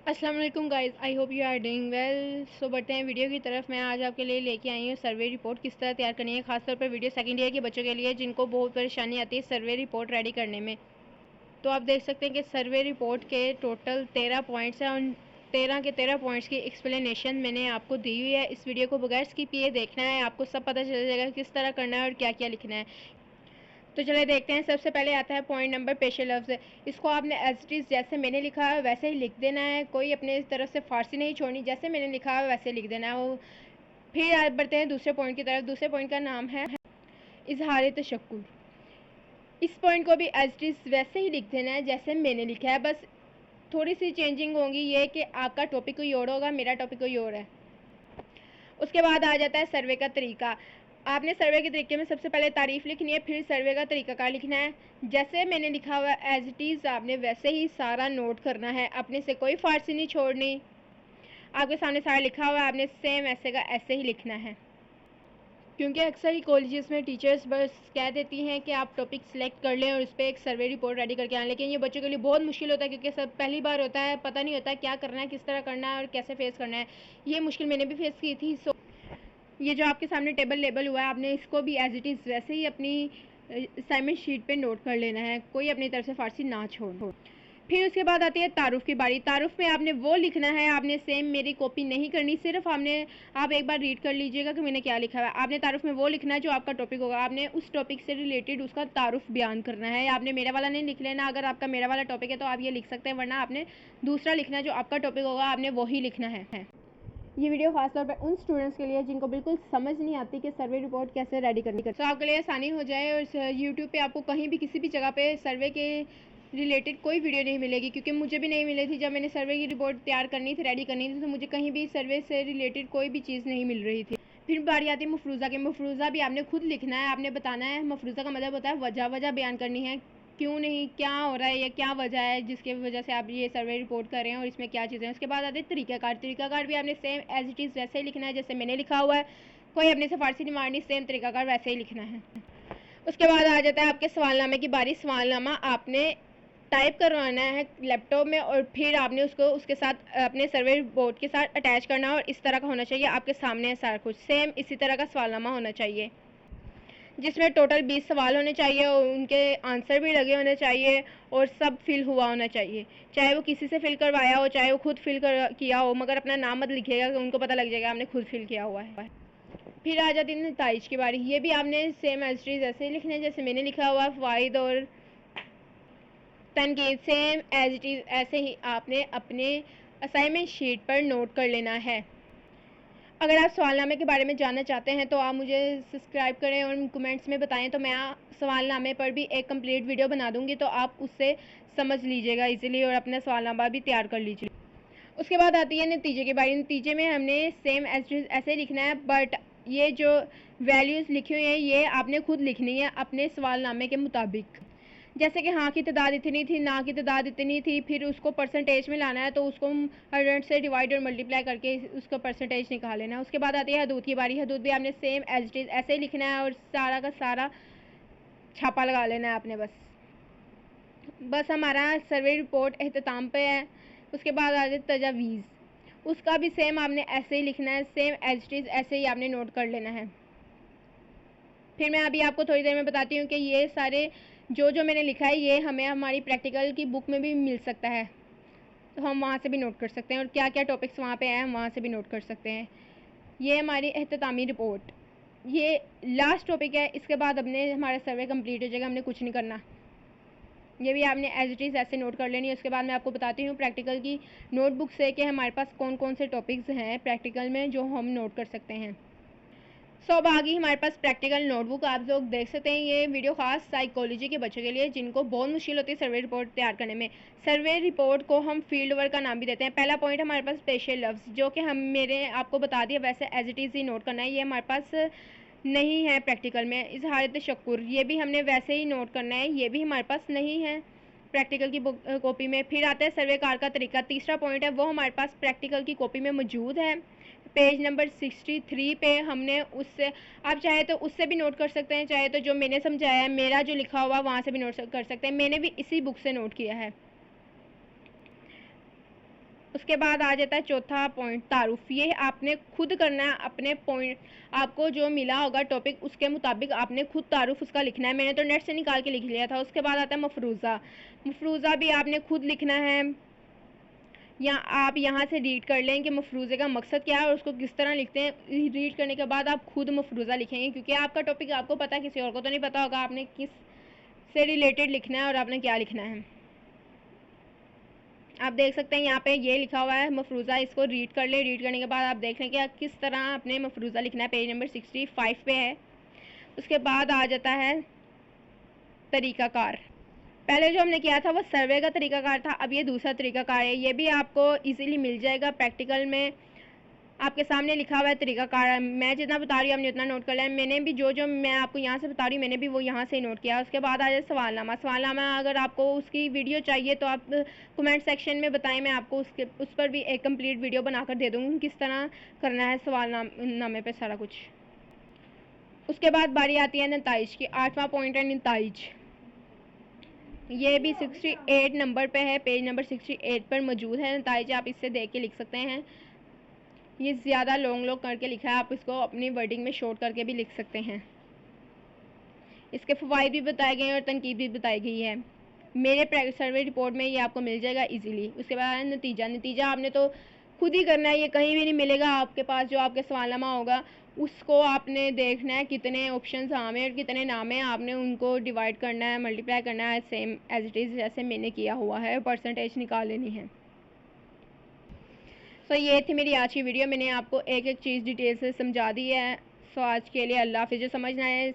अस्सलाम वालेकुम guys, I hope you are doing well. So बढ़ते हैं वीडियो की तरफ। मैं आज आपके लिए लेके आई हूँ सर्वे रिपोर्ट किस तरह तैयार करनी है, खासतौर पर वीडियो सेकंड ईयर के बच्चों के लिए जिनको बहुत परेशानी आती है सर्वे रिपोर्ट रेडी करने में। तो आप देख सकते हैं कि सर्वे रिपोर्ट के टोटल 13 पॉइंट्स हैं और 13 के 13 पॉइंट्स की एक्सप्लेनेशन मैंने आपको दी हुई है। इस वीडियो को बगैर स्किप किए देखना है, आपको सब पता चल जाएगा किस तरह करना है और क्या क्या लिखना है। तो चलिए देखते हैं। सबसे पहले आता है पॉइंट नंबर पेशे लफ्ज़। इसको आपने एज इट इज़ जैसे मैंने लिखा है वैसे ही लिख देना है, कोई अपने तरफ से फारसी नहीं छोड़नी, जैसे मैंने लिखा है वैसे लिख देना है वो। फिर आप बढ़ते हैं दूसरे पॉइंट की तरफ। दूसरे पॉइंट का नाम है इजहार तशक्कुर। इस पॉइंट को भी एज इट इज़ वैसे ही लिख देना है जैसे मैंने लिखा है, बस थोड़ी सी चेंजिंग होगी, ये कि आपका टॉपिक कोई और होगा, मेरा टॉपिक कोई और है। उसके बाद आ जाता है सर्वे का तरीका। आपने सर्वे के तरीके में सबसे पहले तारीफ़ लिखनी है, फिर सर्वे का तरीकाकार लिखना है। जैसे मैंने लिखा हुआ एज इट इज़ आपने वैसे ही सारा नोट करना है, अपने से कोई फारसी नहीं छोड़नी। आपके सामने सारा लिखा हुआ है, आपने सेम ऐसे का ऐसे ही लिखना है। क्योंकि अक्सर ही कॉलेजेस में टीचर्स बस कह देती हैं कि आप टॉपिक सिलेक्ट कर लें और उस पर एक सर्वे रिपोर्ट रेडी करके आएँ, लेकिन ये बच्चों के लिए बहुत मुश्किल होता है क्योंकि सब पहली बार होता है, पता नहीं होता क्या करना है, किस तरह करना है और कैसे फेस करना है। ये मुश्किल मैंने भी फेस की थी। सो ये जो आपके सामने टेबल लेबल हुआ है, आपने इसको भी एज इट इज़ वैसे ही अपनी असाइनमेंट शीट पे नोट कर लेना है, कोई अपनी तरफ से फारसी ना छोड़। फिर उसके बाद आती है तारुफ की बारी। तारुफ में आपने वो लिखना है, आपने सेम मेरी कॉपी नहीं करनी, सिर्फ आप एक बार रीड कर लीजिएगा कि मैंने क्या लिखा है। आपने तारुफ में वो लिखना है जो आपका टॉपिक होगा, आपने उस टॉपिक से रिलेटेड उसका तारुफ बयान करना है। आपने मेरा वाला नहीं लिख लेना, अगर आपका मेरा वाला टॉपिक है तो आप ये लिख सकते हैं, वरना आपने दूसरा लिखना है जो आपका टॉपिक होगा, आपने वही लिखना है। ये वीडियो खासतौर पर उन स्टूडेंट्स के लिए जिनको बिल्कुल समझ नहीं आती कि सर्वे रिपोर्ट कैसे रेडी करनी है, तो आपके लिए आसानी हो जाए। और यूट्यूब पे आपको कहीं भी किसी भी जगह पे सर्वे के रिलेटेड कोई वीडियो नहीं मिलेगी, क्योंकि मुझे भी नहीं मिली थी। जब मैंने सर्वे की रिपोर्ट तैयार करनी थी, रेडी करनी थी, तो मुझे कहीं भी सर्वे से रिलेटेड कोई भी चीज़ नहीं मिल रही थी। फिर बारी आती है मफरूज़ा की। मफरूज़ा भी आपने खुद लिखना है, आपने बताना है। मफरूज़ा का मतलब होता है वजह बयान करनी है, क्यों नहीं, क्या हो रहा है, या क्या वजह है जिसकी वजह से आप ये सर्वे रिपोर्ट कर रहे हैं और इसमें क्या चीज़ें हैं। उसके बाद आते हैं तरीकाकार। तरीकाकार भी आपने सेम एज इट इज़ वैसे ही लिखना है जैसे मैंने लिखा हुआ है, कोई अपने से फारसी नहीं मारनी, सेम तरीकाकार वैसे ही लिखना है। उसके बाद आ जाता है आपके सवालनामे की बारी। सवालनामा आपने टाइप करवाना है लैपटॉप में और फिर आपने उसको उसके साथ अपने सर्वे रिपोर्ट के साथ अटैच करना है, और इस तरह का होना चाहिए। आपके सामने है सारा कुछ, सेम इसी तरह का सवालनामा होना चाहिए जिसमें टोटल 20 सवाल होने चाहिए और उनके आंसर भी लगे होने चाहिए और सब फिल हुआ होना चाहिए। चाहे वो किसी से फिल करवाया हो, चाहे वो खुद फिल किया हो, मगर अपना नाम मत लिखिएगा कि उनको पता लग जाएगा आपने खुद फिल किया हुआ है। फिर आ जाती है नताइज की बारी। ये भी आपने सेम एज इट इज़ ऐसे ही लिखना है जैसे मैंने लिखा हुआ। फ़वाइद और तनकीद सेम एज इट इज़ ऐसे ही आपने अपने असाइनमेंट शीट पर नोट कर लेना है। अगर आप सवालनामे के बारे में जानना चाहते हैं तो आप मुझे सब्सक्राइब करें और कमेंट्स में बताएं, तो मैं सवालनामे पर भी एक कंप्लीट वीडियो बना दूंगी, तो आप उससे समझ लीजिएगा इजीली और अपना सवालनामा भी तैयार कर लीजिए। उसके बाद आती है नतीजे की बारी। नतीजे में हमने सेम ऐसे लिखना है, बट ये जो वैल्यूज़ लिखी हुई हैं ये आपने खुद लिखनी है अपने सवालनामे के मुताबिक। जैसे कि हाँ की तादाद इतनी थी, ना की तादाद इतनी थी, फिर उसको परसेंटेज में लाना है तो उसको 100 से डिवाइड और मल्टीप्लाई करके उसका परसेंटेज निकाल लेना है। उसके बाद आती है हदूद की बारी। हदूद भी आपने सेम एज इट इज़ ऐसे ही लिखना है और सारा का सारा छापा लगा लेना है आपने। बस हमारा सर्वे रिपोर्ट अख्ताम पे है। उसके बाद आ जाए तजावीज़, उसका भी सेम आपने ऐसे ही लिखना है, सेम एज इट इज़ ऐसे ही आपने नोट कर लेना है। फिर मैं अभी आपको थोड़ी देर में बताती हूँ कि ये सारे जो मैंने लिखा है ये हमें हमारी प्रैक्टिकल की बुक में भी मिल सकता है, तो हम वहाँ से भी नोट कर सकते हैं, और क्या क्या टॉपिक्स वहाँ पे हैं हम वहाँ से भी नोट कर सकते हैं। ये हमारी एहततामी रिपोर्ट, ये लास्ट टॉपिक है। इसके बाद अपने हमारा सर्वे कंप्लीट हो जाएगा, हमने कुछ नहीं करना। ये भी आपने एज इट इज़ ऐसे नोट कर लेनी है। उसके बाद मैं आपको बताती हूँ प्रैक्टिकल की नोटबुक से कि हमारे पास कौन कौन से टॉपिक्स हैं प्रैक्टिकल में जो हम नोट कर सकते हैं। अब आ गई हमारे पास प्रैक्टिकल नोटबुक। आप लोग देख सकते हैं ये वीडियो खास साइकोलॉजी के बच्चों के लिए जिनको बहुत मुश्किल होती है सर्वे रिपोर्ट तैयार करने में। सर्वे रिपोर्ट को हम फील्ड वर्क का नाम भी देते हैं। पहला पॉइंट हमारे पास स्पेशल लफ्ज़, जो कि हम मेरे आपको बता दिया वैसे एज इट इज़ ही नोट करना है, ये हमारे पास नहीं है प्रैक्टिकल में। इजहार तशक्कुर, ये भी हमने वैसे ही नोट करना है, ये भी हमारे पास नहीं है प्रैक्टिकल की बुक कॉपी में। फिर आता है सर्वेकार का तरीका, तीसरा पॉइंट है, वो हमारे पास प्रैक्टिकल की कॉपी में मौजूद है। पेज नंबर 63 पे हमने उससे, आप चाहे तो उससे भी नोट कर सकते हैं, चाहे तो जो मैंने समझाया है मेरा जो लिखा हुआ वहाँ से भी नोट कर सकते हैं। मैंने भी इसी बुक से नोट किया है। उसके बाद आ जाता है चौथा पॉइंट, तारुफ। ये आपने खुद करना है, अपने पॉइंट आपको जो मिला होगा टॉपिक उसके मुताबिक आपने खुद तारुफ उसका लिखना है। मैंने तो नेट से निकाल के लिख लिया था। उसके बाद आता है मफरूज़ा। मफरूज़ा भी आपने खुद लिखना है, या आप यहाँ से रीड कर लें कि मफरूज़े का मकसद क्या है और उसको किस तरह लिखते हैं। रीड करने के बाद आप खुद मफरूज़ा लिखेंगे, क्योंकि आपका टॉपिक आपको पता है, किसी और को तो नहीं पता होगा आपने किस से रिलेटेड लिखना है और आपने क्या लिखना है। आप देख सकते हैं यहाँ पे ये लिखा हुआ है मफरूज़ा, इसको रीड कर ले। रीड करने के बाद आप देख लें कि किस तरह अपने मफरूज़ा लिखना है। पेज नंबर 65 पे है। उसके बाद आ जाता है तरीक़ाकार। पहले जो हमने किया था वो सर्वे का तरीक़ाकार था, अब ये दूसरा तरीक़ाकार है। ये भी आपको इजीली मिल जाएगा, प्रैक्टिकल में आपके सामने लिखा हुआ है तरीक़ाकार। मैं जितना बता रही हूँ आपने उतना नोट कर लिया। मैंने भी जो मैं आपको यहाँ से बता रही हूँ मैंने भी वो यहाँ से नोट किया। उसके बाद आ जाए सवालनामा। सवालनामा अगर आपको उसकी वीडियो चाहिए तो आप कमेंट सेक्शन में बताएं, मैं आपको उस पर भी एक कंप्लीट वीडियो बनाकर दे दूँगी किस तरह करना है सवालनामे पे सारा कुछ। उसके बाद बारी आती है नताइज की। 8वां पॉइंट है नताइज। ये भी 68 नंबर पे है, पेज नंबर 68 पर मौजूद है नताइज। आप इससे देख के लिख सकते हैं। ये ज़्यादा लॉन्ग करके लिखा है, आप इसको अपनी वर्डिंग में शॉर्ट करके भी लिख सकते हैं। इसके फ़वाइद भी बताए गए हैं और तनकीद भी बताई गई है। मेरे सर्वे रिपोर्ट में ये आपको मिल जाएगा इजीली। उसके बाद नतीजा। नतीजा आपने तो खुद ही करना है, ये कहीं भी नहीं मिलेगा आपके पास। जो आपके सवालनामा होगा उसको आपने देखना है कितने ऑप्शंस आम हैं और कितने नाम हैं, आपने उनको डिवाइड करना है, मल्टीप्लाई करना है, सेम एज इट इज़ जैसे मैंने किया हुआ है। परसेंटेज निकाल लेनी है। सो ये थी मेरी आज की वीडियो। मैंने आपको एक एक चीज़ डिटेल से समझा दी है। सो आज के लिए अल्लाह हाफ़िज़। जो समझना है